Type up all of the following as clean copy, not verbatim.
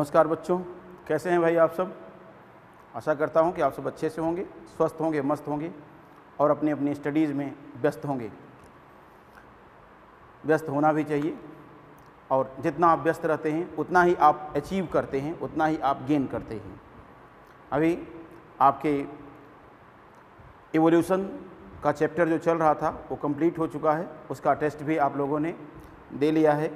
नमस्कार बच्चों, कैसे हैं भाई आप सब। आशा करता हूं कि आप सब अच्छे से होंगे, स्वस्थ होंगे, मस्त होंगे और अपनी अपनी स्टडीज़ में व्यस्त होंगे। व्यस्त होना भी चाहिए और जितना आप व्यस्त रहते हैं उतना ही आप अचीव करते हैं, उतना ही आप गेन करते हैं। अभी आपके इवोल्यूशन का चैप्टर जो चल रहा था वो कंप्लीट हो चुका है, उसका टेस्ट भी आप लोगों ने दे लिया है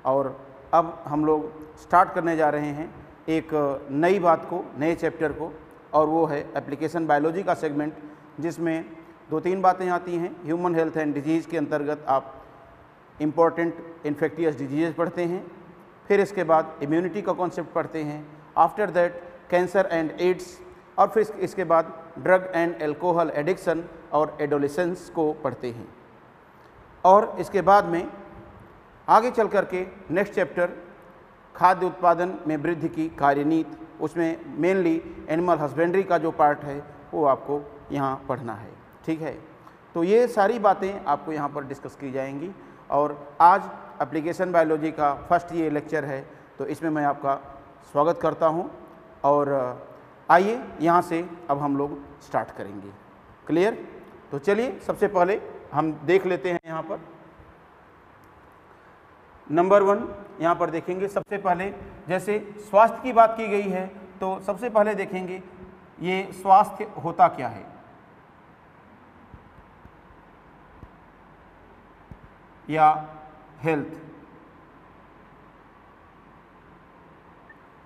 और अब हम लोग स्टार्ट करने जा रहे हैं एक नई बात को, नए चैप्टर को, और वो है एप्लीकेशन बायोलॉजी का सेगमेंट, जिसमें 2-3 बातें आती हैं। ह्यूमन हेल्थ एंड डिजीज़ के अंतर्गत आप इम्पॉर्टेंट इन्फेक्टियस डिजीज़ पढ़ते हैं, फिर इसके बाद इम्यूनिटी का कॉन्सेप्ट पढ़ते हैं, after that cancer and AIDS, और फिर इसके बाद ड्रग एंड एल्कोहल एडिक्शन और एडोलेसेंस को पढ़ते हैं। और इसके बाद में आगे चल कर के नेक्स्ट चैप्टर खाद्य उत्पादन में वृद्धि की कार्यनीति, उसमें मेनली एनिमल हस्बेंड्री का जो पार्ट है वो आपको यहाँ पढ़ना है। ठीक है, तो ये सारी बातें आपको यहाँ पर डिस्कस की जाएंगी और आज एप्लीकेशन बायोलॉजी का फर्स्ट ये लेक्चर है, तो इसमें मैं आपका स्वागत करता हूँ और आइए यहाँ से अब हम लोग स्टार्ट करेंगे। क्लियर? तो चलिए सबसे पहले हम देख लेते हैं यहाँ पर नंबर 1 यहाँ पर देखेंगे। सबसे पहले जैसे स्वास्थ्य की बात की गई है तो सबसे पहले देखेंगे ये स्वास्थ्य होता क्या है या हेल्थ,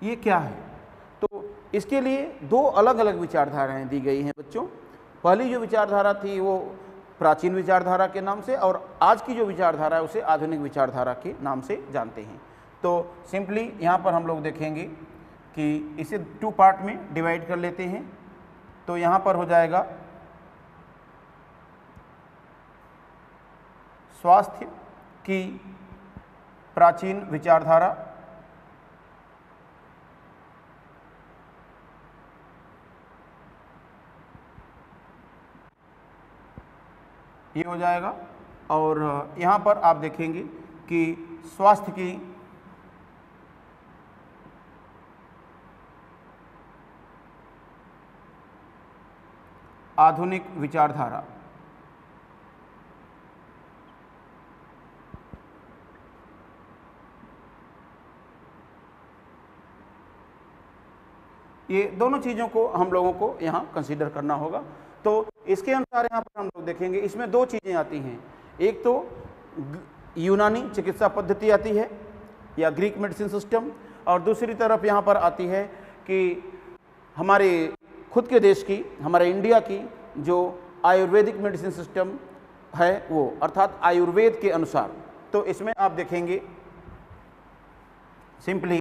ये क्या है। तो इसके लिए 2 अलग अलग विचारधाराएं दी गई हैं बच्चों। पहली जो विचारधारा थी वो प्राचीन विचारधारा के नाम से, और आज की जो विचारधारा है उसे आधुनिक विचारधारा के नाम से जानते हैं। तो सिंपली यहाँ पर हम लोग देखेंगे कि इसे 2 पार्ट में डिवाइड कर लेते हैं। तो यहाँ पर हो जाएगा स्वास्थ्य की प्राचीन विचारधारा, ये हो जाएगा, और यहाँ पर आप देखेंगे कि स्वास्थ्य की आधुनिक विचारधारा। ये दोनों चीज़ों को हम लोगों को यहाँ कंसीडर करना होगा। तो इसके अनुसार यहाँ पर हम लोग देखेंगे इसमें 2 चीज़ें आती हैं। एक तो यूनानी चिकित्सा पद्धति आती है या ग्रीक मेडिसिन सिस्टम, और दूसरी तरफ यहाँ पर आती है कि हमारे खुद के देश की, हमारे इंडिया की जो आयुर्वेदिक मेडिसिन सिस्टम है वो, अर्थात आयुर्वेद के अनुसार। तो इसमें आप देखेंगे सिंपली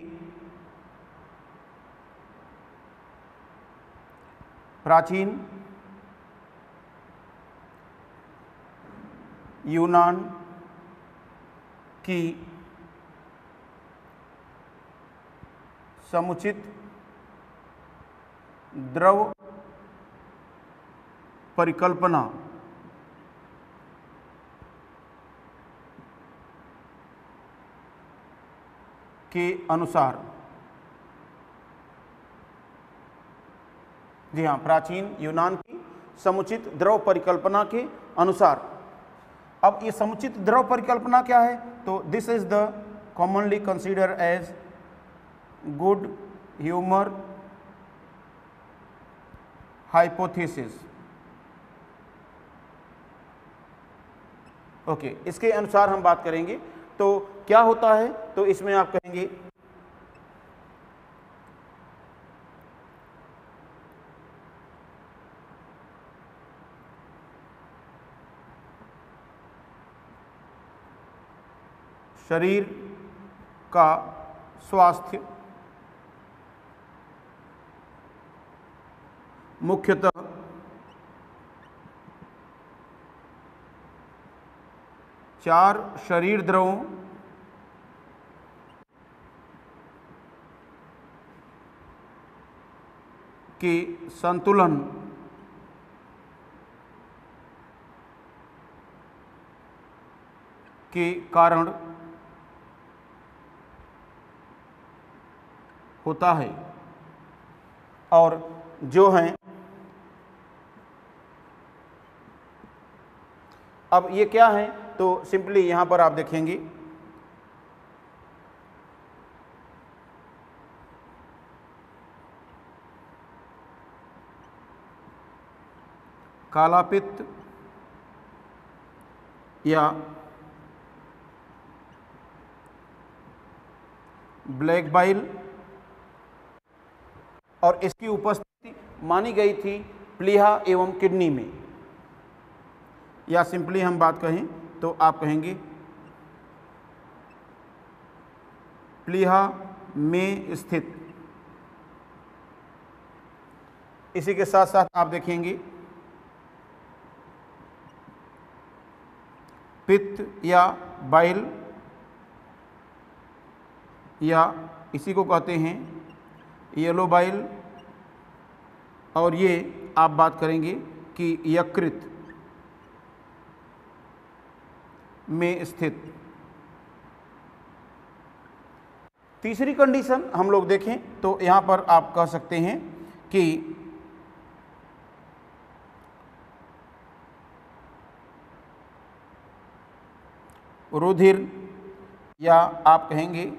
प्राचीन यूनान की समुचित द्रव परिकल्पना के अनुसार, जी हाँ, प्राचीन यूनान की समुचित द्रव परिकल्पना के अनुसार। अब ये समुचित द्रव परिकल्पना क्या है? तो this is the commonly consider as good humour hypothesis. Okay, इसके अनुसार हम बात करेंगे। तो क्या होता है? तो इसमें आप कहेंगे शरीर का स्वास्थ्य मुख्यतः चार शरीर द्रवों के संतुलन के कारण होता है। और जो हैं, अब ये क्या है, तो सिंपली यहाँ पर आप देखेंगे काला पित्त या ब्लैक बाइल, और इसकी उपस्थिति मानी गई थी प्लीहा एवं किडनी में, या सिंपली हम बात कहें तो आप कहेंगे प्लीहा में स्थित। इसी के साथ साथ आप देखेंगे पित्त या बाइल, या इसी को कहते हैं येलो बाइल, और ये आप बात करेंगे कि यकृत में स्थित। तीसरी कंडीशन हम लोग देखें तो यहाँ पर आप कह सकते हैं कि रुधिर, या आप कहेंगे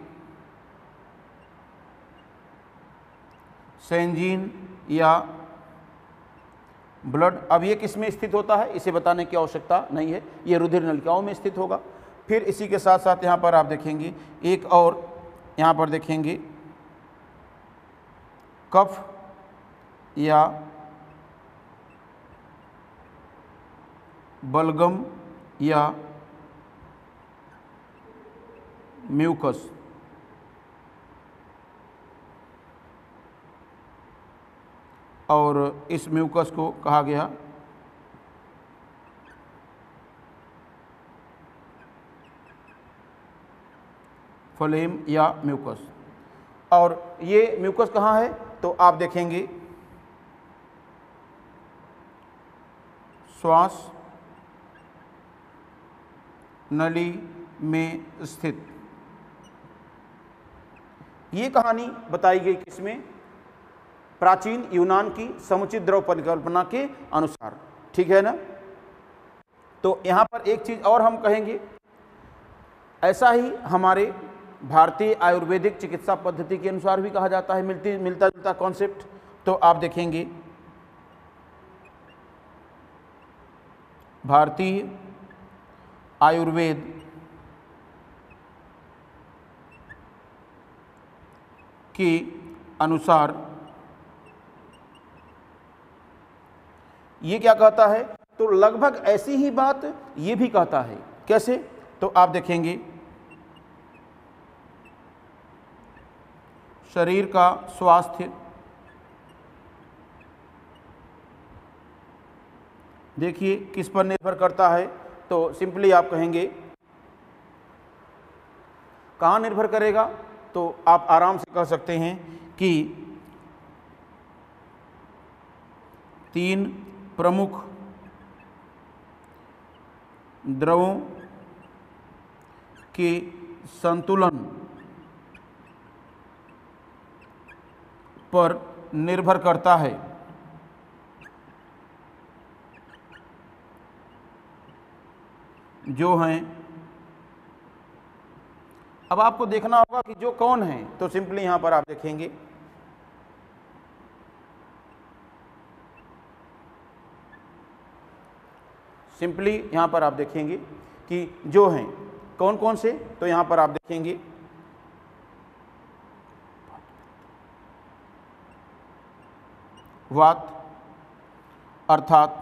सेंजीन या ब्लड। अब ये किस में स्थित होता है इसे बताने की आवश्यकता नहीं है, ये रुधिर नलिकाओं में स्थित होगा। फिर इसी के साथ साथ यहाँ पर आप देखेंगे एक और, यहाँ पर देखेंगे कफ या बलगम या म्यूकस। और इस म्यूकस को कहा गया फ्लेम या म्यूकस। और ये म्यूकस कहाँ है, तो आप देखेंगे श्वास नली में स्थित। ये कहानी बताई गई किसमें, प्राचीन यूनान की समुचित द्रव परिकल्पना के अनुसार, ठीक है ना। तो यहाँ पर एक चीज़ और हम कहेंगे, ऐसा ही हमारे भारतीय आयुर्वेदिक चिकित्सा पद्धति के अनुसार भी कहा जाता है, मिलता जुलता कॉन्सेप्ट। तो आप देखेंगे भारतीय आयुर्वेद के अनुसार ये क्या कहता है, तो लगभग ऐसी ही बात ये भी कहता है। कैसे, तो आप देखेंगे शरीर का स्वास्थ्य देखिए किस पर निर्भर करता है, तो सिंपली आप कहेंगे कहाँ निर्भर करेगा, तो आप आराम से कह सकते हैं कि 3 प्रमुख द्रवों के संतुलन पर निर्भर करता है। जो हैं, अब आपको देखना होगा कि जो कौन है, तो सिंपली यहां पर आप देखेंगे यहां पर आप देखेंगे कि जो हैं कौन कौन से, तो यहां पर आप देखेंगे वात अर्थात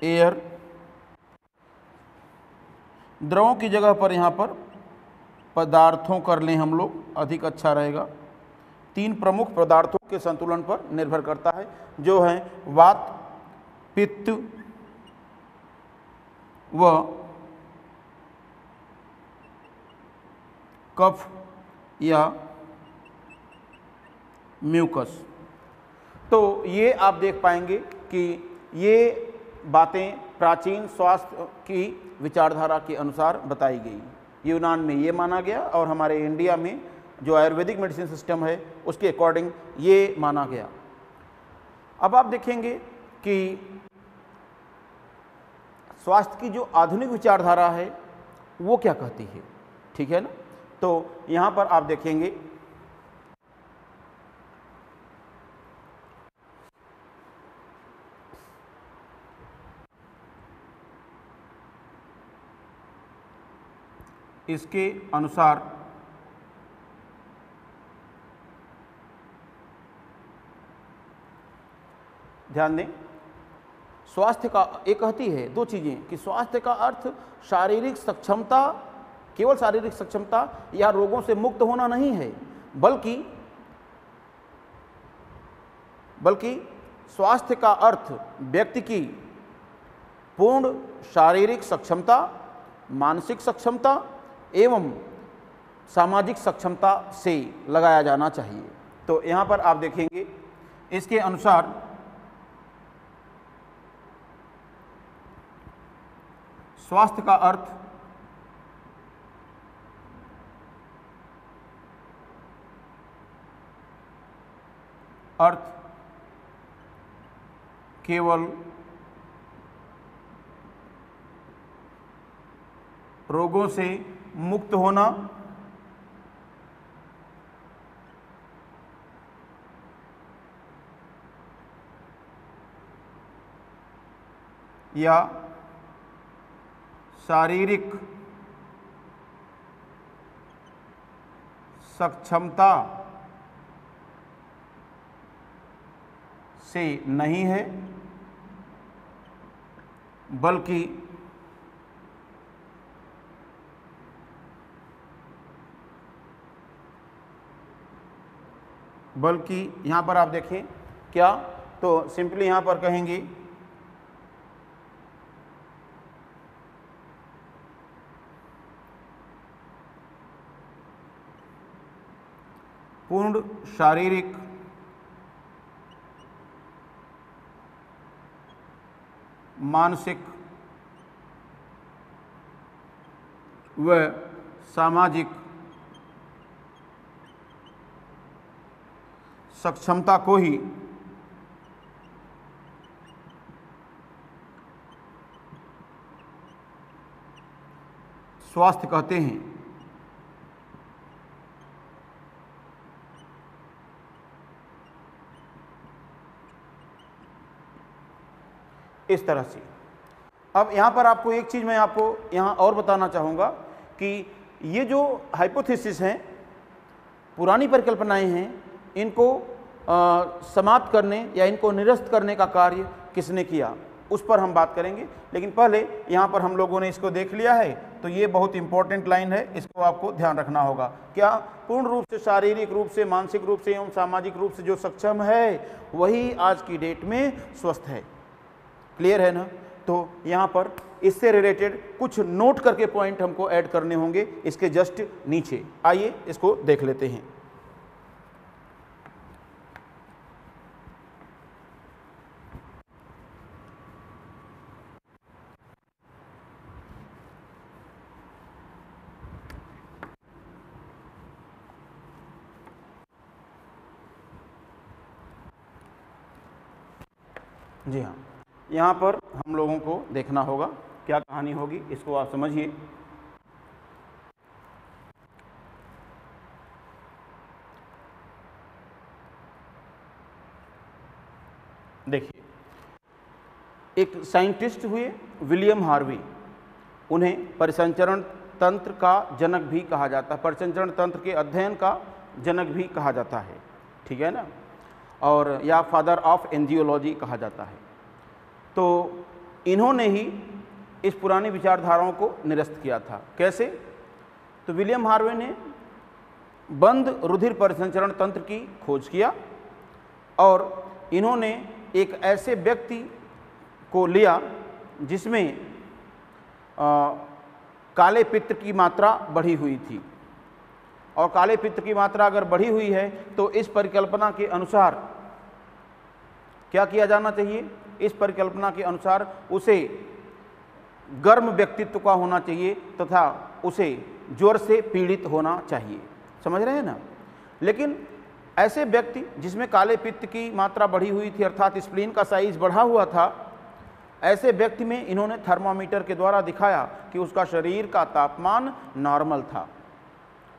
एयर, द्रवों की जगह पर यहाँ पर पदार्थों कर लें हम लोग, अधिक अच्छा रहेगा। 3 प्रमुख पदार्थों के संतुलन पर निर्भर करता है, जो हैं वात, पित्त व कफ या म्यूकस। तो ये आप देख पाएंगे कि ये बातें प्राचीन स्वास्थ्य की विचारधारा के अनुसार बताई गई। यूनान में ये माना गया और हमारे इंडिया में जो आयुर्वेदिक मेडिसिन सिस्टम है उसके अकॉर्डिंग ये माना गया। अब आप देखेंगे कि स्वास्थ्य की जो आधुनिक विचारधारा है वो क्या कहती है, ठीक है ना। तो यहाँ पर आप देखेंगे इसके अनुसार ध्यान दें, स्वास्थ्य का एक कहती है दो चीज़ें कि स्वास्थ्य का अर्थ शारीरिक सक्षमता, केवल शारीरिक सक्षमता या रोगों से मुक्त होना नहीं है, बल्कि स्वास्थ्य का अर्थ व्यक्ति की पूर्ण शारीरिक सक्षमता, मानसिक सक्षमता एवं सामाजिक सक्षमता से लगाया जाना चाहिए। तो यहाँ पर आप देखेंगे इसके अनुसार स्वास्थ्य का अर्थ केवल रोगों से मुक्त होना या शारीरिक सक्षमता से नहीं है, बल्कि यहाँ पर आप देखें क्या, तो सिंपली यहाँ पर कहेंगे पूर्ण शारीरिक मानसिक व सामाजिक सक्षमता को ही स्वास्थ्य कहते हैं। इस तरह से अब यहाँ पर आपको एक चीज़ मैं आपको यहाँ और बताना चाहूँगा कि ये जो हाइपोथेसिस हैं, पुरानी परिकल्पनाएं हैं, इनको समाप्त करने या इनको निरस्त करने का कार्य किसने किया उस पर हम बात करेंगे। लेकिन पहले यहाँ पर हम लोगों ने इसको देख लिया है, तो ये बहुत इंपॉर्टेंट लाइन है, इसको आपको ध्यान रखना होगा। क्या पूर्ण रूप से शारीरिक रूप से, मानसिक रूप से एवं सामाजिक रूप से जो सक्षम है वही आज की डेट में स्वस्थ है। क्लियर है ना। तो यहाँ पर इससे रिलेटेड कुछ नोट करके पॉइंट हमको ऐड करने होंगे इसके जस्ट नीचे। आइए इसको देख लेते हैं। जी हाँ, यहाँ पर हम लोगों को देखना होगा क्या कहानी होगी, इसको आप समझिए। देखिए, एक साइंटिस्ट हुए विलियम हार्वी, उन्हें परिसंचरण तंत्र का जनक भी कहा जाता है, परिसंचरण तंत्र के अध्ययन का जनक भी कहा जाता है, ठीक है ना, और या फादर ऑफ एंजियोलॉजी कहा जाता है। तो इन्होंने ही इस पुरानी विचारधाराओं को निरस्त किया था। कैसे? तो विलियम हार्वे ने बंद रुधिर परिसंचरण तंत्र की खोज किया और इन्होंने एक ऐसे व्यक्ति को लिया जिसमें काले पित्त की मात्रा बढ़ी हुई थी, और काले पित्त की मात्रा अगर बढ़ी हुई है तो इस परिकल्पना के अनुसार क्या किया जाना चाहिए? इस परिकल्पना के अनुसार उसे गर्म व्यक्तित्व का होना चाहिए तथा उसे ज्वर से पीड़ित होना चाहिए। समझ रहे हैं ना। लेकिन ऐसे व्यक्ति जिसमें काले पित्त की मात्रा बढ़ी हुई थी, अर्थात स्प्लीन का साइज बढ़ा हुआ था, ऐसे व्यक्ति में इन्होंने थर्मामीटर के द्वारा दिखाया कि उसका शरीर का तापमान नॉर्मल था,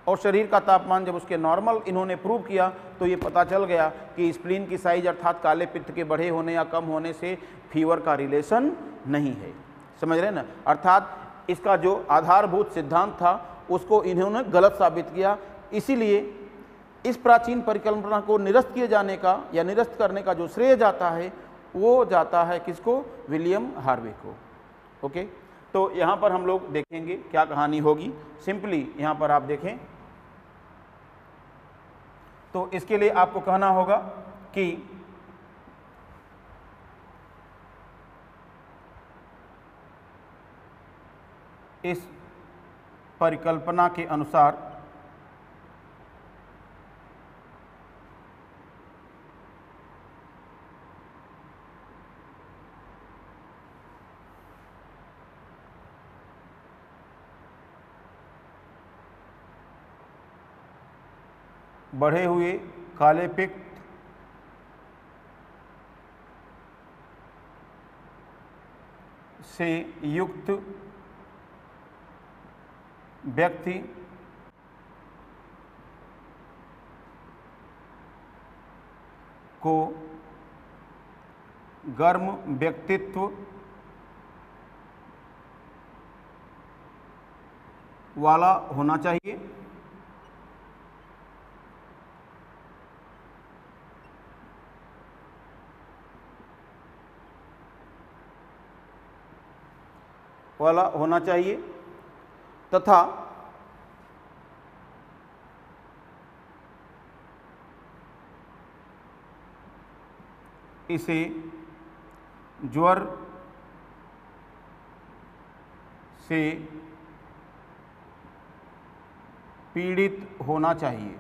और शरीर का तापमान जब उसके नॉर्मल इन्होंने प्रूव किया तो ये पता चल गया कि स्प्लीन की साइज अर्थात काले पित्त के बढ़े होने या कम होने से फीवर का रिलेशन नहीं है। समझ रहे हैं ना। अर्थात इसका जो आधारभूत सिद्धांत था उसको इन्होंने गलत साबित किया। इसीलिए इस प्राचीन परिकल्पना को निरस्त किए जाने का या निरस्त करने का जो श्रेय जाता है वो जाता है किसको? विलियम हार्वे को। ओके, तो यहाँ पर हम लोग देखेंगे क्या कहानी होगी। सिंपली यहाँ पर आप देखें तो इसके लिए आपको कहना होगा कि इस परिकल्पना के अनुसार बढ़े हुए काले पित्त से युक्त व्यक्ति को गर्म व्यक्तित्व वाला होना चाहिए। तथा इसे ज्वर से पीड़ित होना चाहिए।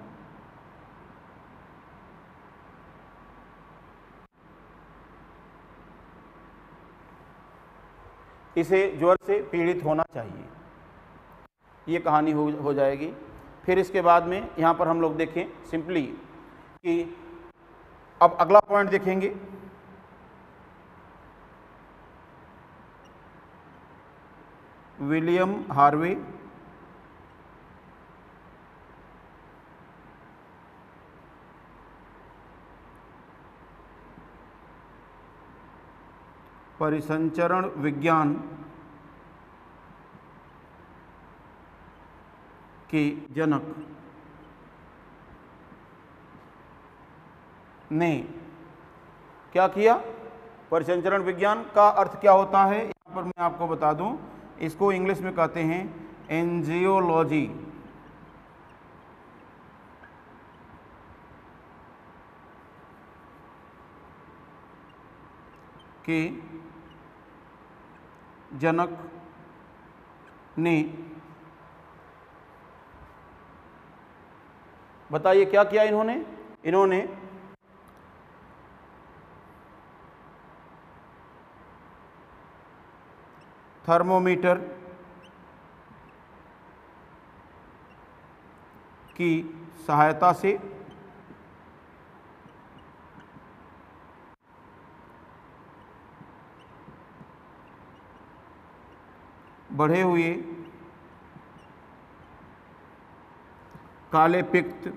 इसे ज्वर से पीड़ित होना चाहिए, ये कहानी हो जाएगी। फिर इसके बाद में यहाँ पर हम लोग देखें सिंपली कि अब अगला पॉइंट देखेंगे। विलियम हार्वे परिसंचरण विज्ञान के जनक ने क्या किया? परिसंचरण विज्ञान का अर्थ क्या होता है यहाँ पर मैं आपको बता दूं, इसको इंग्लिश में कहते हैं एंजियोलॉजी। के जनक ने, बताइए क्या किया इन्होंने थर्मोमीटर की सहायता से बढ़े हुए काले पित्त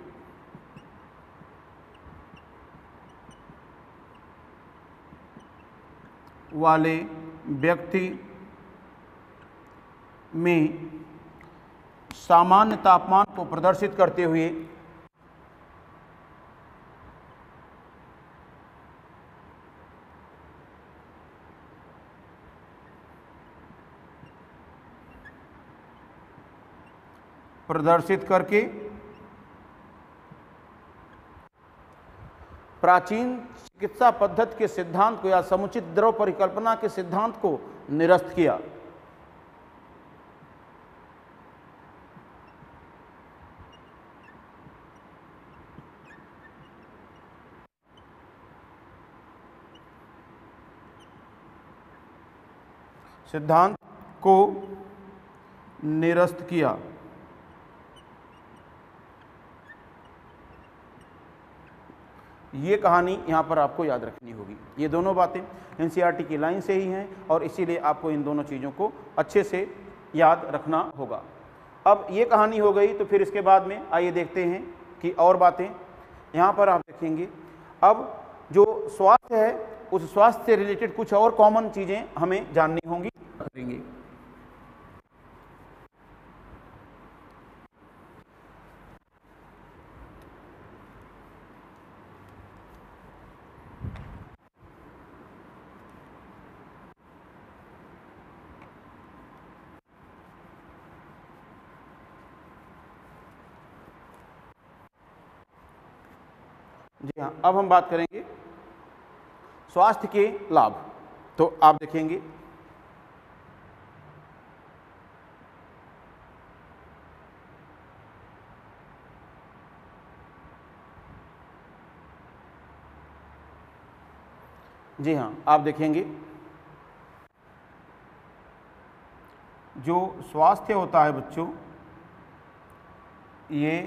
वाले व्यक्ति में सामान्य तापमान को प्रदर्शित करते हुए करके प्राचीन चिकित्सा पद्धति के सिद्धांत को या समुचित द्रव परिकल्पना के सिद्धांत को निरस्त किया। सिद्धांत को निरस्त किया ये कहानी यहाँ पर आपको याद रखनी होगी। ये दोनों बातें एनसीईआरटी की लाइन से ही हैं और इसीलिए आपको इन दोनों चीज़ों को अच्छे से याद रखना होगा। अब ये कहानी हो गई, तो फिर इसके बाद में आइए देखते हैं कि और बातें यहाँ पर आप देखेंगे। अब जो स्वास्थ्य है, उस स्वास्थ्य से रिलेटेड कुछ और कॉमन चीज़ें हमें जाननी होंगी करेंगे। जी हाँ, अब हम बात करेंगे स्वास्थ्य के लाभ। तो आप देखेंगे जी हाँ, आप देखेंगे जो स्वास्थ्य होता है बच्चों, ये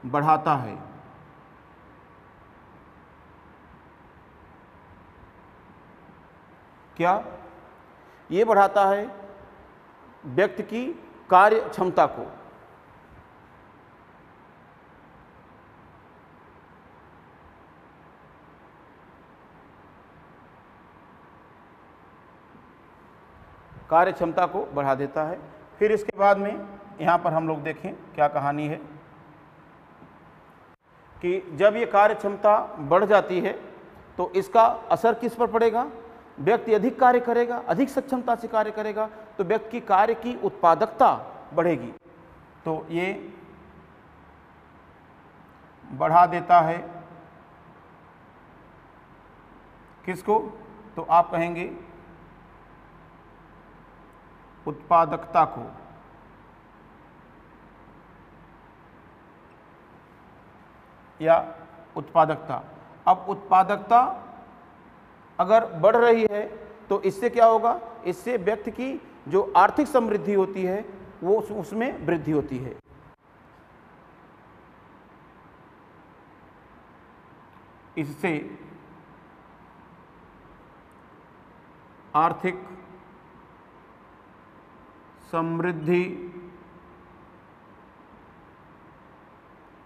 बढ़ाता है क्या? ये बढ़ाता है व्यक्ति की कार्य क्षमता को। कार्य क्षमता को बढ़ा देता है। फिर इसके बाद में यहाँ पर हम लोग देखें क्या कहानी है कि जब ये कार्य क्षमता बढ़ जाती है तो इसका असर किस पर पड़ेगा? व्यक्ति अधिक कार्य करेगा, अधिक सक्षमता से कार्य करेगा तो व्यक्ति की कार्य की उत्पादकता बढ़ेगी। तो ये बढ़ा देता है किसको? तो आप कहेंगे उत्पादकता को। या उत्पादकता। अब उत्पादकता अगर बढ़ रही है तो इससे क्या होगा? इससे व्यक्ति की जो आर्थिक समृद्धि होती है वो उसमें वृद्धि होती है। इससे आर्थिक समृद्धि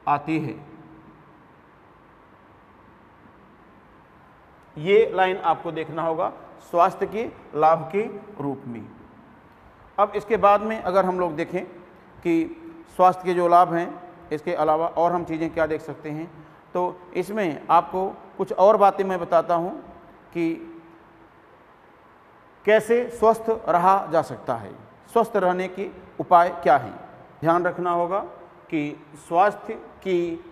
आती है। ये लाइन आपको देखना होगा स्वास्थ्य के लाभ के रूप में। अब इसके बाद में अगर हम लोग देखें कि स्वास्थ्य के जो लाभ हैं, इसके अलावा और हम चीज़ें क्या देख सकते हैं, तो इसमें आपको कुछ और बातें मैं बताता हूँ कि कैसे स्वस्थ रहा जा सकता है, स्वस्थ रहने के उपाय क्या हैं। ध्यान रखना होगा कि स्वास्थ्य की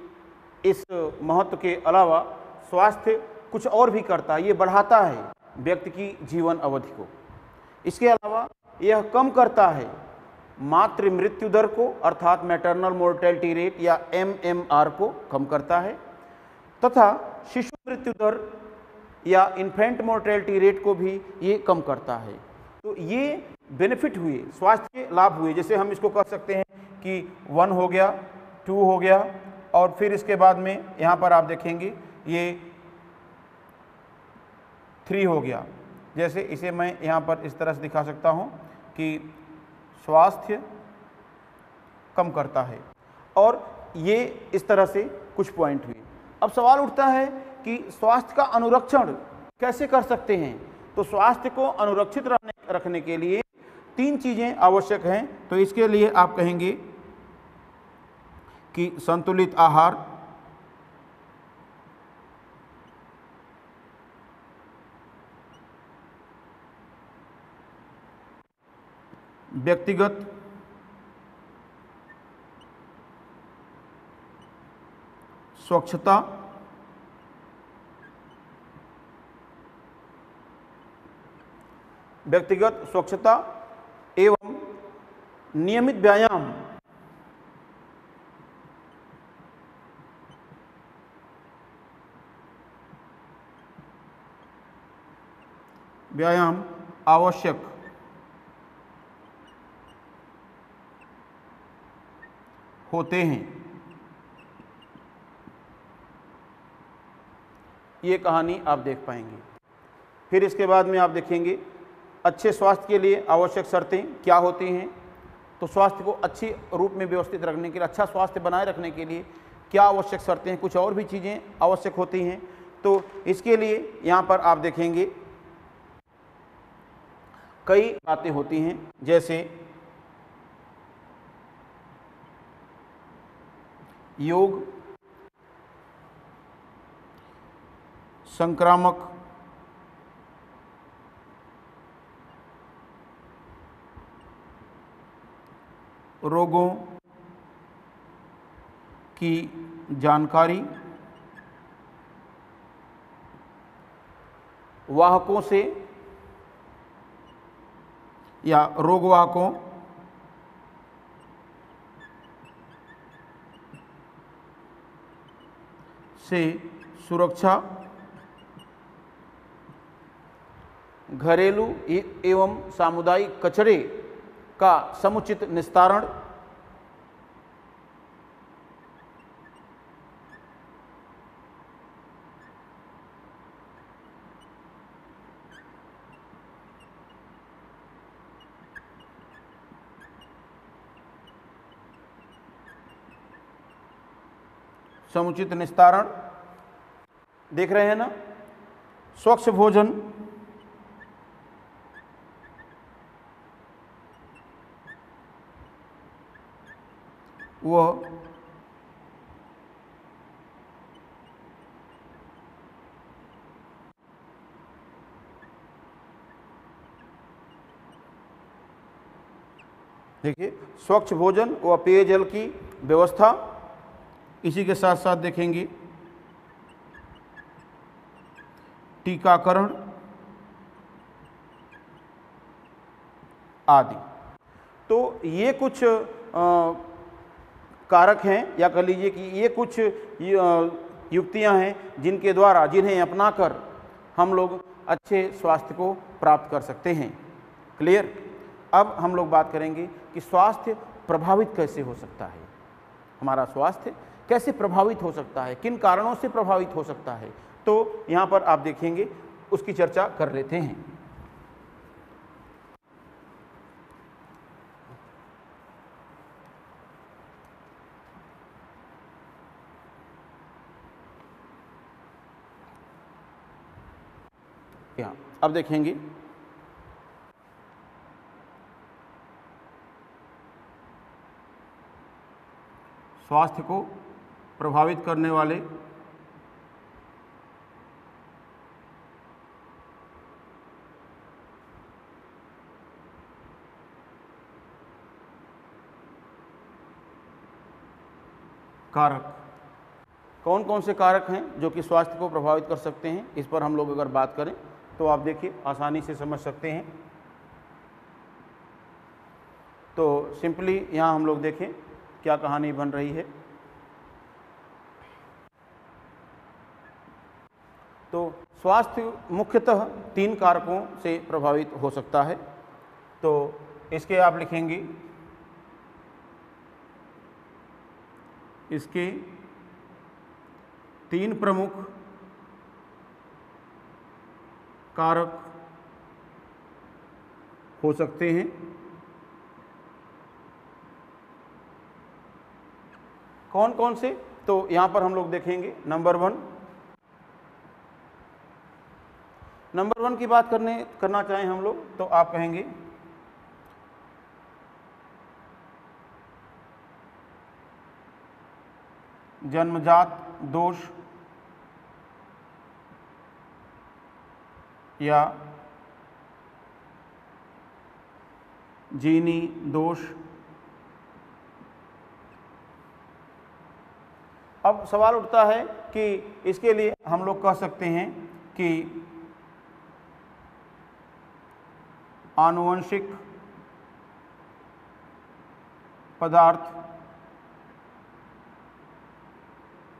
इस महत्व के अलावा स्वास्थ्य कुछ और भी करता है। ये बढ़ाता है व्यक्ति की जीवन अवधि को। इसके अलावा यह कम करता है मातृ मृत्यु दर को, अर्थात मैटरनल मोर्टेलिटी रेट या MMR को कम करता है, तथा शिशु मृत्यु दर या इन्फेंट मोर्टेलिटी रेट को भी ये कम करता है। तो ये बेनिफिट हुए, स्वास्थ्य के लाभ हुए। जैसे हम इसको कह सकते हैं कि 1 हो गया, 2 हो गया, और फिर इसके बाद में यहाँ पर आप देखेंगे ये 3 हो गया। जैसे इसे मैं यहाँ पर इस तरह से दिखा सकता हूँ कि स्वास्थ्य कम करता है, और ये इस तरह से कुछ पॉइंट हुए। अब सवाल उठता है कि स्वास्थ्य का अनुरक्षण कैसे कर सकते हैं? तो स्वास्थ्य को अनुरक्षित रखने के लिए 3 चीज़ें आवश्यक हैं। तो इसके लिए आप कहेंगे कि संतुलित आहार, व्यक्तिगत स्वच्छता, व्यक्तिगत स्वच्छता एवं नियमित व्यायाम। व्यायाम आवश्यक होते हैं। ये कहानी आप देख पाएंगे। फिर इसके बाद में आप देखेंगे अच्छे स्वास्थ्य के लिए आवश्यक शर्तें क्या होती हैं। तो स्वास्थ्य को अच्छी रूप में व्यवस्थित रखने के लिए, अच्छा स्वास्थ्य बनाए रखने के लिए क्या आवश्यक शर्तें हैं, कुछ और भी चीज़ें आवश्यक होती हैं। तो इसके लिए यहाँ पर आप देखेंगे कई बातें होती हैं, जैसे योग, संक्रामक रोगों की जानकारी, वाहकों से या रोगवाहकों से सुरक्षा, घरेलू एवं सामुदायिक कचरे का समुचित निस्तारण, समुचित निस्तारण देख रहे हैं ना, स्वच्छ भोजन, वह देखिए स्वच्छ भोजन व पेयजल की व्यवस्था। इसी के साथ साथ देखेंगे टीकाकरण आदि। तो ये कुछ कारक हैं, या कह लीजिए कि ये कुछ युक्तियां हैं जिनके द्वारा, जिन्हें अपनाकर हम लोग अच्छे स्वास्थ्य को प्राप्त कर सकते हैं। क्लियर। अब हम लोग बात करेंगे कि स्वास्थ्य प्रभावित कैसे हो सकता है, हमारा स्वास्थ्य कैसे प्रभावित हो सकता है, किन कारणों से प्रभावित हो सकता है। तो यहाँ पर आप देखेंगे उसकी चर्चा कर लेते हैं। यहाँ अब देखेंगे स्वास्थ्य को प्रभावित करने वाले कारक कौन कौन से कारक हैं जो कि स्वास्थ्य को प्रभावित कर सकते हैं। इस पर हम लोग अगर बात करें तो आप देखिए आसानी से समझ सकते हैं। तो सिंपली यहाँ हम लोग देखें क्या कहानी बन रही है। तो स्वास्थ्य मुख्यतः 3 कारकों से प्रभावित हो सकता है। तो इसके आप लिखेंगे, इसके 3 प्रमुख कारक हो सकते हैं। कौन कौन से? तो यहाँ पर हम लोग देखेंगे नंबर 1 की बात करना चाहें हम लोग तो आप कहेंगे जन्मजात दोष या जीनी दोष। अब सवाल उठता है कि इसके लिए हम लोग कह सकते हैं कि आनुवंशिक पदार्थ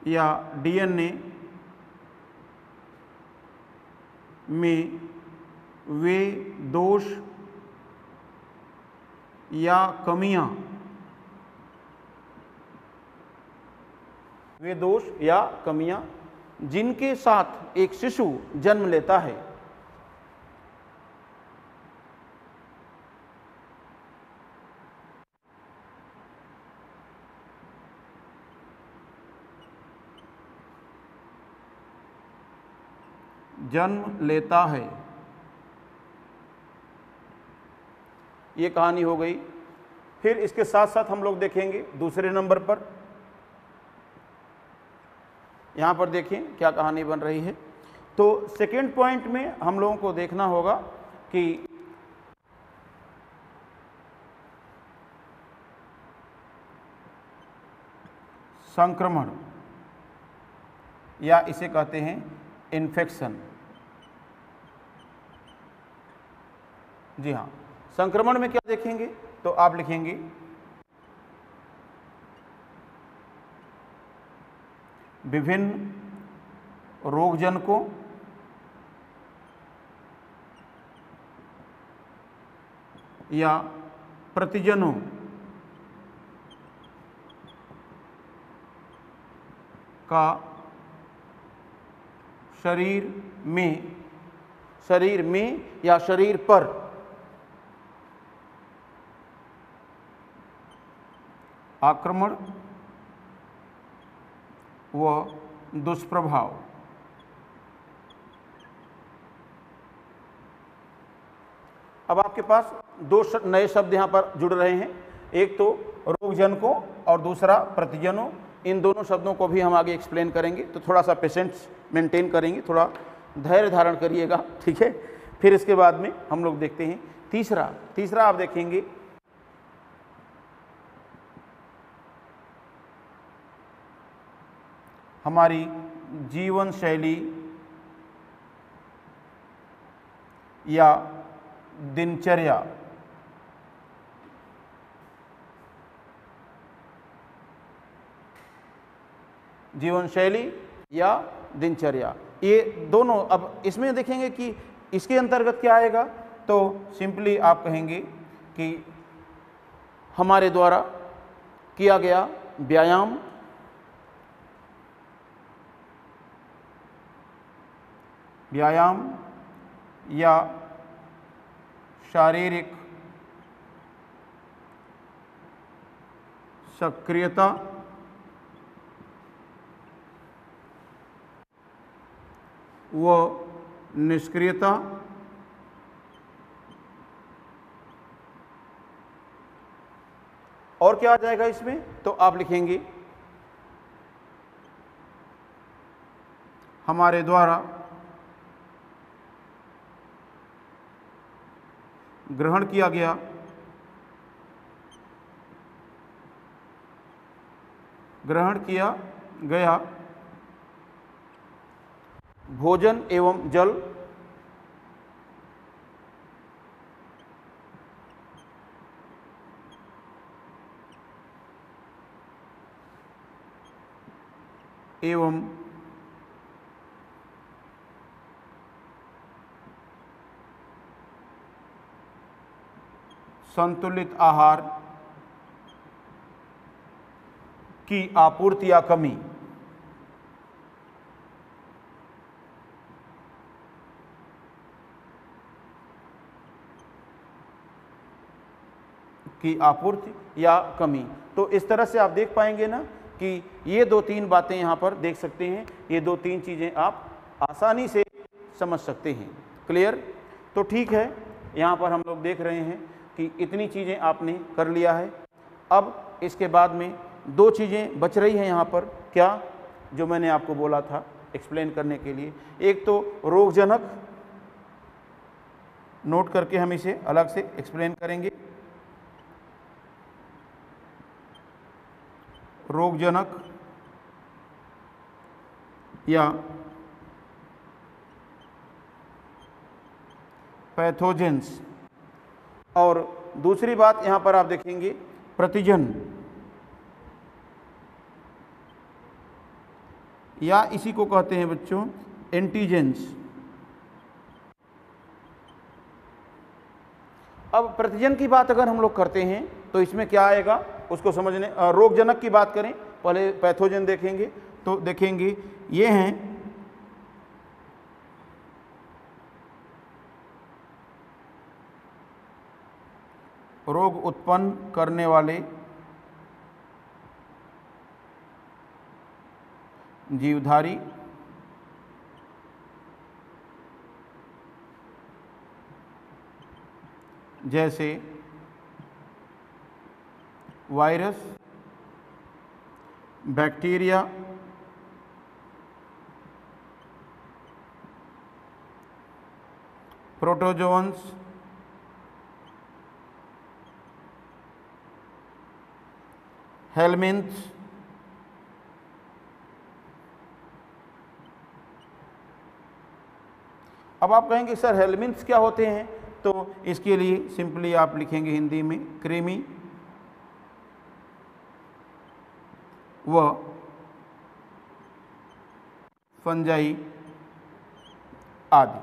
या डीएनए में वे दोष या कमियां जिनके साथ एक शिशु जन्म लेता है। जन्म लेता है, ये कहानी हो गई। फिर इसके साथ साथ हम लोग देखेंगे दूसरे नंबर पर, यहाँ पर देखें क्या कहानी बन रही है। तो सेकेंड पॉइंट में हम लोगों को देखना होगा कि संक्रमण या इसे कहते हैं इन्फेक्शन। जी हाँ, संक्रमण में क्या देखेंगे तो आप लिखेंगे विभिन्न रोगजनकों या प्रतिजनों का शरीर में या शरीर पर आक्रमण व दुष्प्रभाव। अब आपके पास दो नए शब्द यहाँ पर जुड़ रहे हैं, एक तो रोगजनकों और दूसरा प्रतिजनों। इन दोनों शब्दों को भी हम आगे एक्सप्लेन करेंगे, तो थोड़ा सा पेशेंस मेंटेन करेंगे, थोड़ा धैर्य धारण करिएगा, ठीक है। फिर इसके बाद में हम लोग देखते हैं तीसरा आप देखेंगे हमारी जीवन शैली या दिनचर्या। जीवन शैली या दिनचर्या, ये दोनों। अब इसमें देखेंगे कि इसके अंतर्गत क्या आएगा, तो सिंपली आप कहेंगे कि हमारे द्वारा किया गया व्यायाम या शारीरिक सक्रियता व निष्क्रियता और क्या आ जाएगा इसमें, तो आप लिखेंगे हमारे द्वारा ग्रहण किया गया भोजन एवं जल एवं संतुलित आहार की आपूर्ति या कमी। की आपूर्ति या कमी। तो इस तरह से आप देख पाएंगे ना कि ये 2-3 बातें यहाँ पर देख सकते हैं, ये 2-3 चीज़ें आप आसानी से समझ सकते हैं। क्लियर? तो ठीक है, यहाँ पर हम लोग देख रहे हैं कि इतनी चीज़ें आपने कर लिया है। अब इसके बाद में 2 चीज़ें बच रही हैं यहाँ पर, क्या, जो मैंने आपको बोला था एक्सप्लेन करने के लिए। एक तो रोगजनक, नोट करके हम इसे अलग से एक्सप्लेन करेंगे। रोगजनक या पैथोजेंस, और दूसरी बात यहाँ पर आप देखेंगे प्रतिजन, या इसी को कहते हैं बच्चों एंटीजेंस। अब प्रतिजन की बात अगर हम लोग करते हैं तो इसमें क्या आएगा उसको समझने। रोगजनक की बात करें, पहले पैथोजन देखेंगे, तो देखेंगे ये हैं रोग उत्पन्न करने वाले जीवधारी जैसे वायरस, बैक्टीरिया, प्रोटोजोअन्स, हेलमिन्थ्स, अब आप कहेंगे सर हेलमिन्थ्स क्या होते हैं, तो इसके लिए सिंपली आप लिखेंगे हिंदी में कृमि व फंजाई आदि।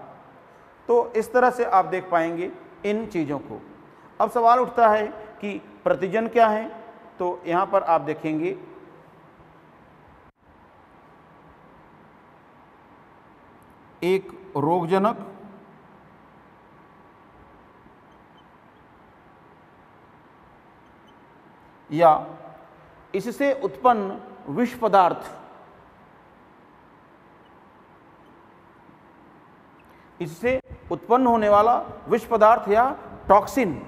तो इस तरह से आप देख पाएंगे इन चीज़ों को। अब सवाल उठता है कि प्रतिजन क्या है, तो यहाँ पर आप देखेंगे एक रोगजनक या इससे उत्पन्न विष पदार्थ, इससे उत्पन्न होने वाला विष पदार्थ या टॉक्सिन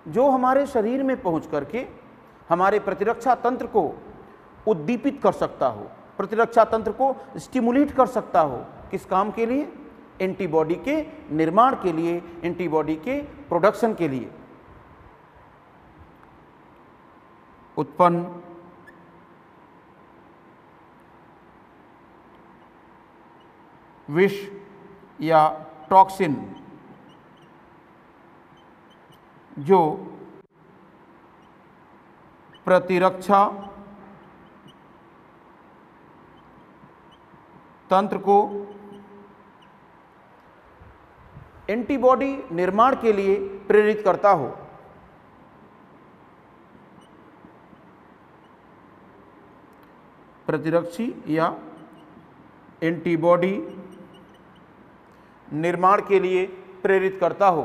जो हमारे शरीर में पहुंच करके हमारे प्रतिरक्षा तंत्र को उद्दीपित कर सकता हो, प्रतिरक्षा तंत्र को स्टिमुलेट कर सकता हो। किस काम के लिए? एंटीबॉडी के निर्माण के लिए, एंटीबॉडी के प्रोडक्शन के लिए। उत्पन्न विष या टॉक्सिन जो प्रतिरक्षा तंत्र को एंटीबॉडी निर्माण के लिए प्रेरित करता हो। प्रतिरक्षी या एंटीबॉडी निर्माण के लिए प्रेरित करता हो।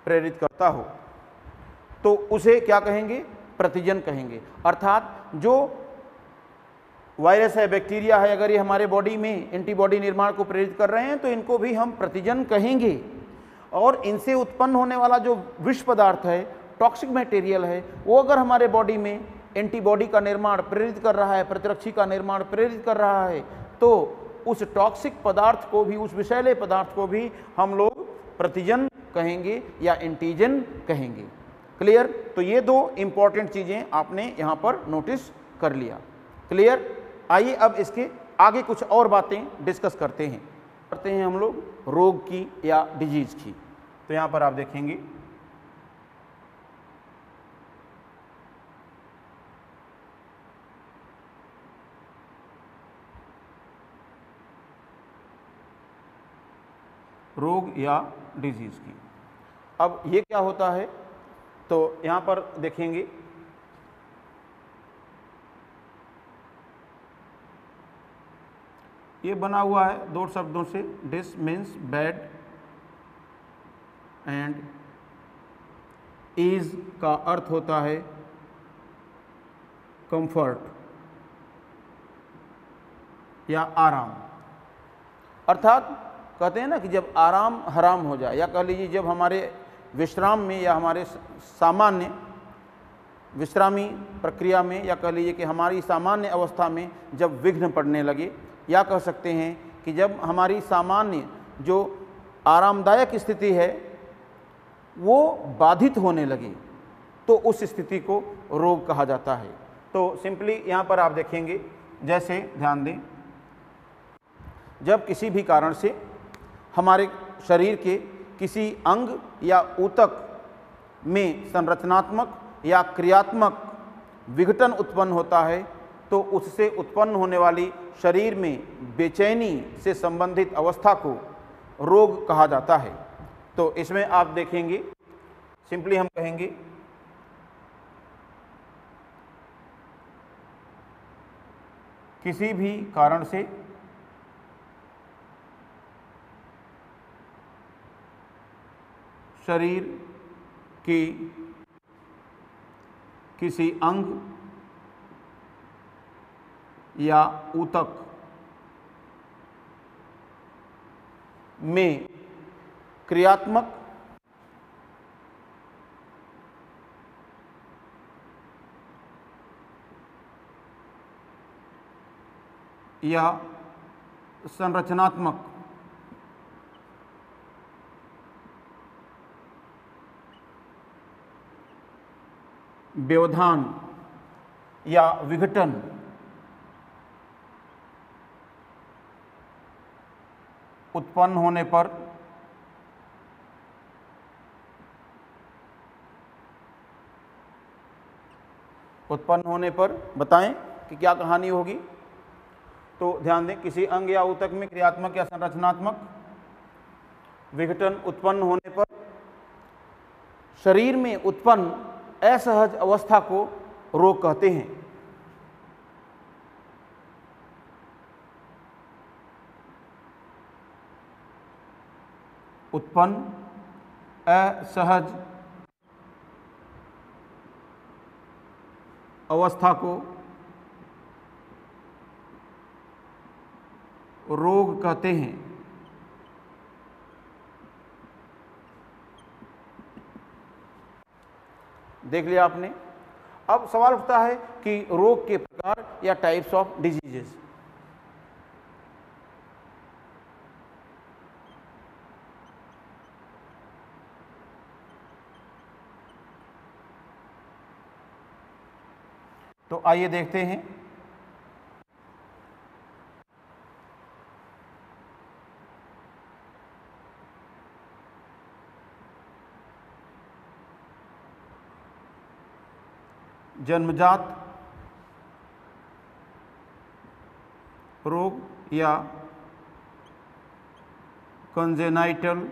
प्रेरित करता हो तो उसे क्या कहेंगे? प्रतिजन कहेंगे। अर्थात जो वायरस है, बैक्टीरिया है, अगर ये हमारे बॉडी में एंटीबॉडी निर्माण को प्रेरित कर रहे हैं तो इनको भी हम प्रतिजन कहेंगे। और इनसे उत्पन्न होने वाला जो विष पदार्थ है, टॉक्सिक मटेरियल है, वो अगर हमारे बॉडी में एंटीबॉडी का निर्माण प्रेरित कर रहा है, प्रतिरक्षी का निर्माण प्रेरित कर रहा है, तो उस टॉक्सिक पदार्थ को भी, उस विषैले पदार्थ को भी हम लोग प्रतिजन कहेंगे या एंटीजन कहेंगे। क्लियर? तो ये दो इंपॉर्टेंट चीज़ें आपने यहाँ पर नोटिस कर लिया। क्लियर? आइए अब इसके आगे कुछ और बातें डिस्कस करते हैं हम लोग रोग की या डिजीज की। तो यहाँ पर आप देखेंगे रोग या डिजीज की। अब ये क्या होता है, तो यहाँ पर देखेंगे ये बना हुआ है दो शब्दों से, dis means bad and ease का अर्थ होता है कंफर्ट या आराम। अर्थात कहते हैं ना कि जब आराम हराम हो जाए, या कह लीजिए जब हमारे विश्राम में या हमारे सामान्य विश्रामी प्रक्रिया में, या कह लीजिए कि हमारी सामान्य अवस्था में जब विघ्न पड़ने लगे, या कह सकते हैं कि जब हमारी सामान्य जो आरामदायक स्थिति है वो बाधित होने लगी, तो उस स्थिति को रोग कहा जाता है। तो सिंपली यहाँ पर आप देखेंगे, जैसे ध्यान दें, जब किसी भी कारण से हमारे शरीर के किसी अंग या ऊतक में संरचनात्मक या क्रियात्मक विघटन उत्पन्न होता है, तो उससे उत्पन्न होने वाली शरीर में बेचैनी से संबंधित अवस्था को रोग कहा जाता है। तो इसमें आप देखेंगे, सिंपली हम कहेंगे किसी भी कारण से शरीर की किसी अंग या ऊतक में क्रियात्मक या संरचनात्मक व्यवधान या विघटन उत्पन्न होने पर बताएं कि क्या कहानी होगी। तो ध्यान दें, किसी अंग या ऊतक में क्रियात्मक या संरचनात्मक विघटन उत्पन्न होने पर शरीर में उत्पन्न असहज अवस्था को रोग कहते हैं। उत्पन्न असहज अवस्था को रोग कहते हैं। देख लिया आपने। अब सवाल उठता है कि रोग के प्रकार या टाइप्स ऑफ डिजीजेस। तो आइए देखते हैं। जन्मजात रोग या कंजेनाइटल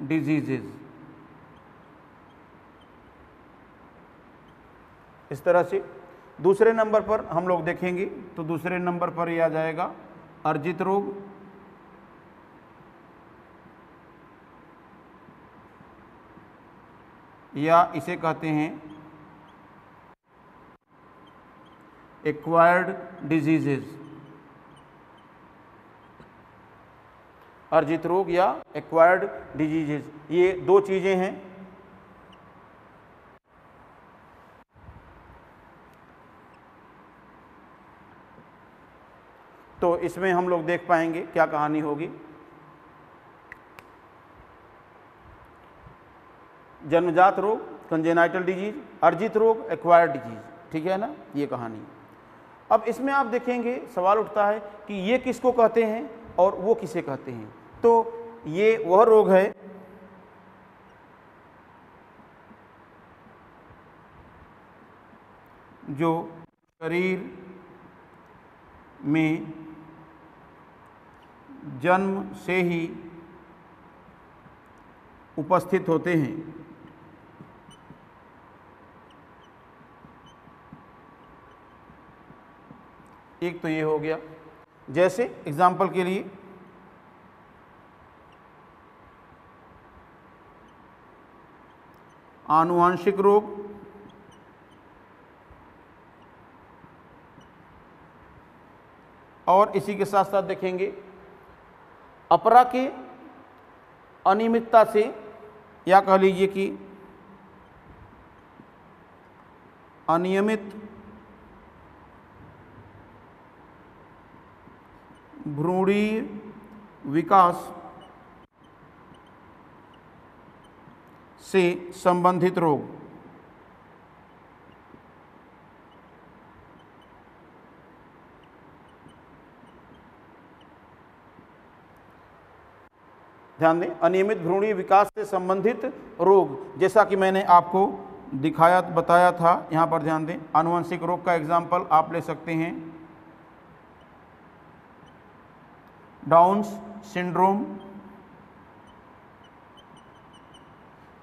डिजीजेज, इस तरह से। दूसरे नंबर पर हम लोग देखेंगे तो दूसरे नंबर पर यह आ जाएगा अर्जित रोग, या इसे कहते हैं एक्वायर्ड डिजीजेज। अर्जित रोग या एक्वायर्ड डिजीजेज, ये दो चीजें हैं। तो इसमें हम लोग देख पाएंगे क्या कहानी होगी। जन्मजात रोग कंजेनाइटल डिजीज, अर्जित रोग एक्वायर्ड डिजीज, ठीक है ना, ये कहानी। अब इसमें आप देखेंगे सवाल उठता है कि ये किसको कहते हैं और वो किसे कहते हैं। तो ये वह रोग है जो शरीर में जन्म से ही उपस्थित होते हैं। एक तो ये हो गया। जैसे एग्जाम्पल के लिए आनुवांशिक रोग, और इसी के साथ साथ देखेंगे अपरा के अनियमितता से, या कह लीजिए कि अनियमित भ्रूणीय विकास से संबंधित रोग। ध्यान दें, अनियमित भ्रूणीय विकास से संबंधित रोग, जैसा कि मैंने आपको दिखाया बताया था। यहाँ पर ध्यान दें, आनुवंशिक रोग का एग्जाम्पल आप ले सकते हैं डाउन्स सिंड्रोम,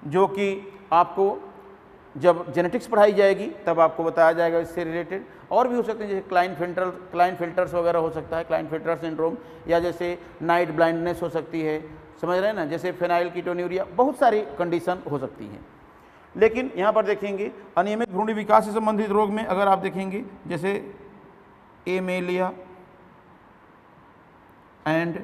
जो कि आपको जब जेनेटिक्स पढ़ाई जाएगी तब आपको बताया जाएगा इससे रिलेटेड। और भी हो सकते हैं, जैसे क्लाइनफिल्टर्स वगैरह हो सकता है, क्लाइनफिल्टर सिंड्रोम, या जैसे नाइट ब्लाइंडनेस हो सकती है, समझ रहे हैं ना, जैसे फेनाइलकीटोन्यूरिया, बहुत सारी कंडीशन हो सकती हैं। लेकिन यहाँ पर देखेंगे अनियमित भ्रूणी विकास से संबंधित रोग में अगर आप देखेंगे जैसे एमेलिया एंड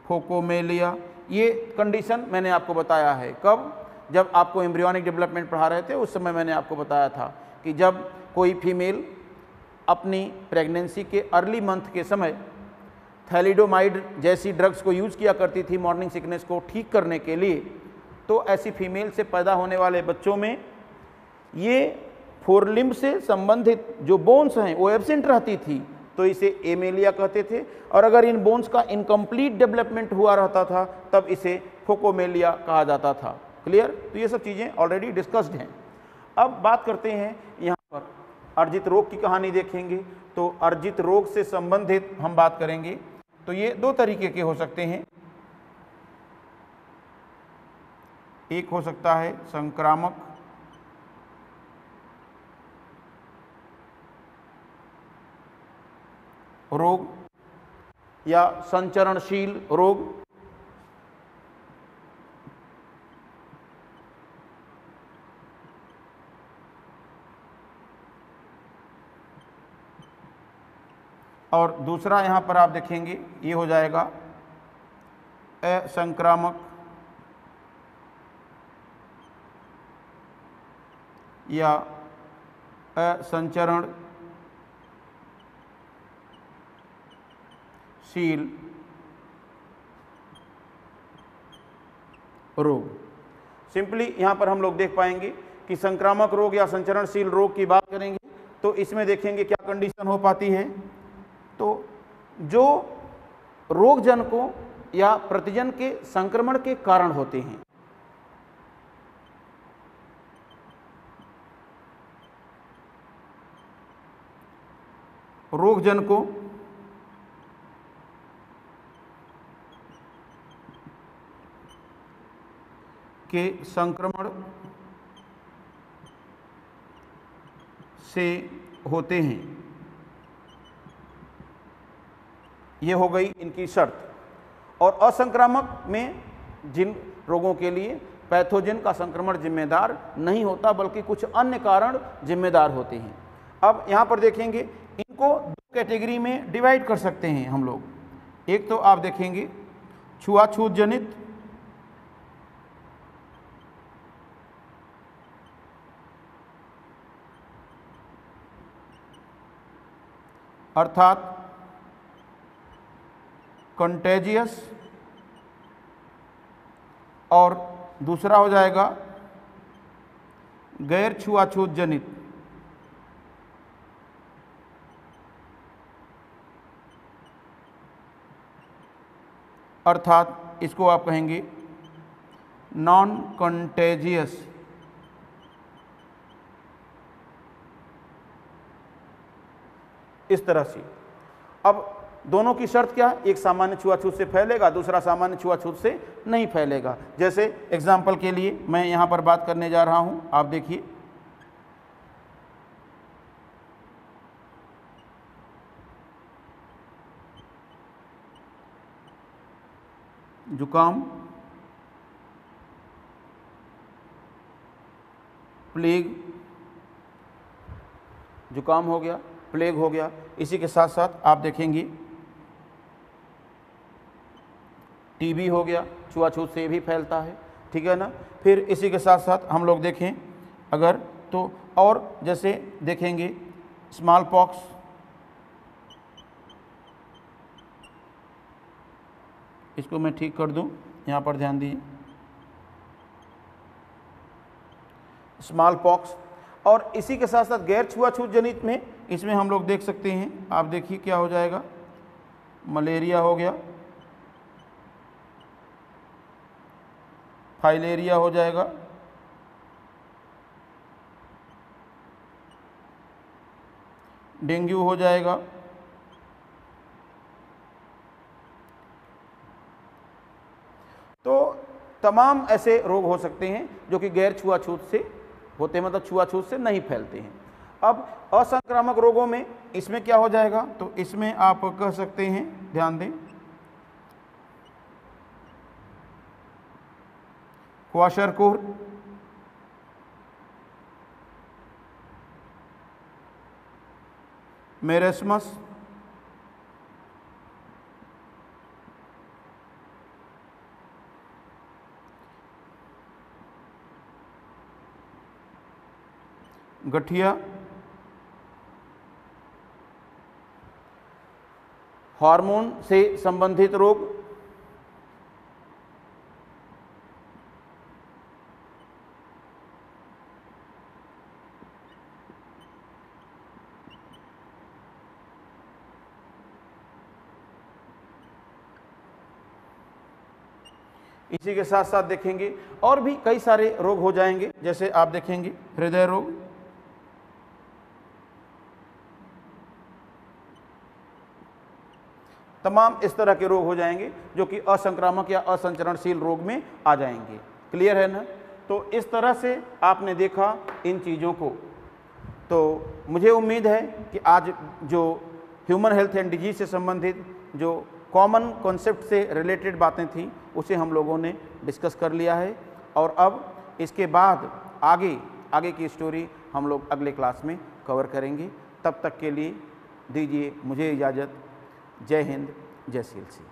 फोकोमेलिया, ये कंडीशन मैंने आपको बताया है। कब? जब आपको एम्ब्रियोनिक डेवलपमेंट पढ़ा रहे थे उस समय मैंने आपको बताया था कि जब कोई फीमेल अपनी प्रेगनेंसी के अर्ली मंथ के समय थैलिडोमाइड जैसी ड्रग्स को यूज़ किया करती थी मॉर्निंग सिकनेस को ठीक करने के लिए, तो ऐसी फीमेल से पैदा होने वाले बच्चों में ये फोरलिम्ब से संबंधित जो बोन्स हैं वो एब्सेंट रहती थी, तो इसे एमेलिया कहते थे। और अगर इन बोन्स का इनकम्प्लीट डेवलपमेंट हुआ रहता था तब इसे फोकोमेलिया कहा जाता था। क्लियर? तो ये सब चीज़ें ऑलरेडी डिस्कस्ड हैं। अब बात करते हैं यहाँ पर अर्जित रोग की कहानी देखेंगे। तो अर्जित रोग से संबंधित हम बात करेंगे तो ये दो तरीके के हो सकते हैं। एक हो सकता है संक्रामक रोग या संचरणशील रोग। और दूसरा यहाँ पर आप देखेंगे ये हो जाएगा असंक्रामक या असंचरणशील रोग। सिंपली यहाँ पर हम लोग देख पाएंगे कि संक्रामक रोग या संचरणशील रोग की बात करेंगे तो इसमें देखेंगे क्या कंडीशन हो पाती है। तो जो रोगजन को या प्रतिजन के संक्रमण के कारण होते हैं, रोगजन को के संक्रमण से होते हैं, ये हो गई इनकी शर्त। और असंक्रामक में जिन रोगों के लिए पैथोजन का संक्रमण जिम्मेदार नहीं होता बल्कि कुछ अन्य कारण जिम्मेदार होते हैं। अब यहाँ पर देखेंगे इनको दो कैटेगरी में डिवाइड कर सकते हैं हम लोग। एक तो आप देखेंगे छुआछूत जनित, अर्थात कंटेजियस, और दूसरा हो जाएगा गैर छुआछूत जनित, अर्थात इसको आप कहेंगे नॉन कंटेजियस। इस तरह से अब दोनों की शर्त क्या है? एक सामान्य छुआछूत से फैलेगा, दूसरा सामान्य छुआछूत से नहीं फैलेगा। जैसे एग्जाम्पल के लिए मैं यहाँ पर बात करने जा रहा हूँ, आप देखिए जुकाम, प्लेग, जुकाम हो गया, प्लेग हो गया। इसी के साथ साथ आप देखेंगे टीबी हो गया, छुआछूत से भी फैलता है, ठीक है ना। फिर इसी के साथ साथ हम लोग देखें अगर तो और जैसे देखेंगे स्मॉल पॉक्स, इसको मैं ठीक कर दूं, यहाँ पर ध्यान दीजिए, स्मॉल पॉक्स। और इसी के साथ साथ गैर छुआछूत जनित में इसमें हम लोग देख सकते हैं, आप देखिए क्या हो जाएगा, मलेरिया हो गया, फाइलेरिया हो जाएगा, डेंगू हो जाएगा, तमाम ऐसे रोग हो सकते हैं जो कि गैर छुआछूत से होते हैं, मतलब छुआछूत से नहीं फैलते हैं। अब असंक्रामक रोगों में इसमें क्या हो जाएगा, तो इसमें आप कह सकते हैं, ध्यान दें, क्वाशरकोर, मेरेस्मस, गठिया, हार्मोन से संबंधित रोग, इसी के साथ साथ देखेंगे और भी कई सारे रोग हो जाएंगे, जैसे आप देखेंगे हृदय रोग, तमाम इस तरह के रोग हो जाएंगे जो कि असंक्रामक या असंचरणशील रोग में आ जाएंगे। क्लियर है ना? तो इस तरह से आपने देखा इन चीज़ों को। तो मुझे उम्मीद है कि आज जो ह्यूमन हेल्थ एंड डिजीज से संबंधित जो कॉमन कॉन्सेप्ट से रिलेटेड बातें थी उसे हम लोगों ने डिस्कस कर लिया है, और अब इसके बाद आगे की स्टोरी हम लोग अगले क्लास में कवर करेंगे। तब तक के लिए दीजिए मुझे इजाज़त। जय हिंद, जय सीएलसी।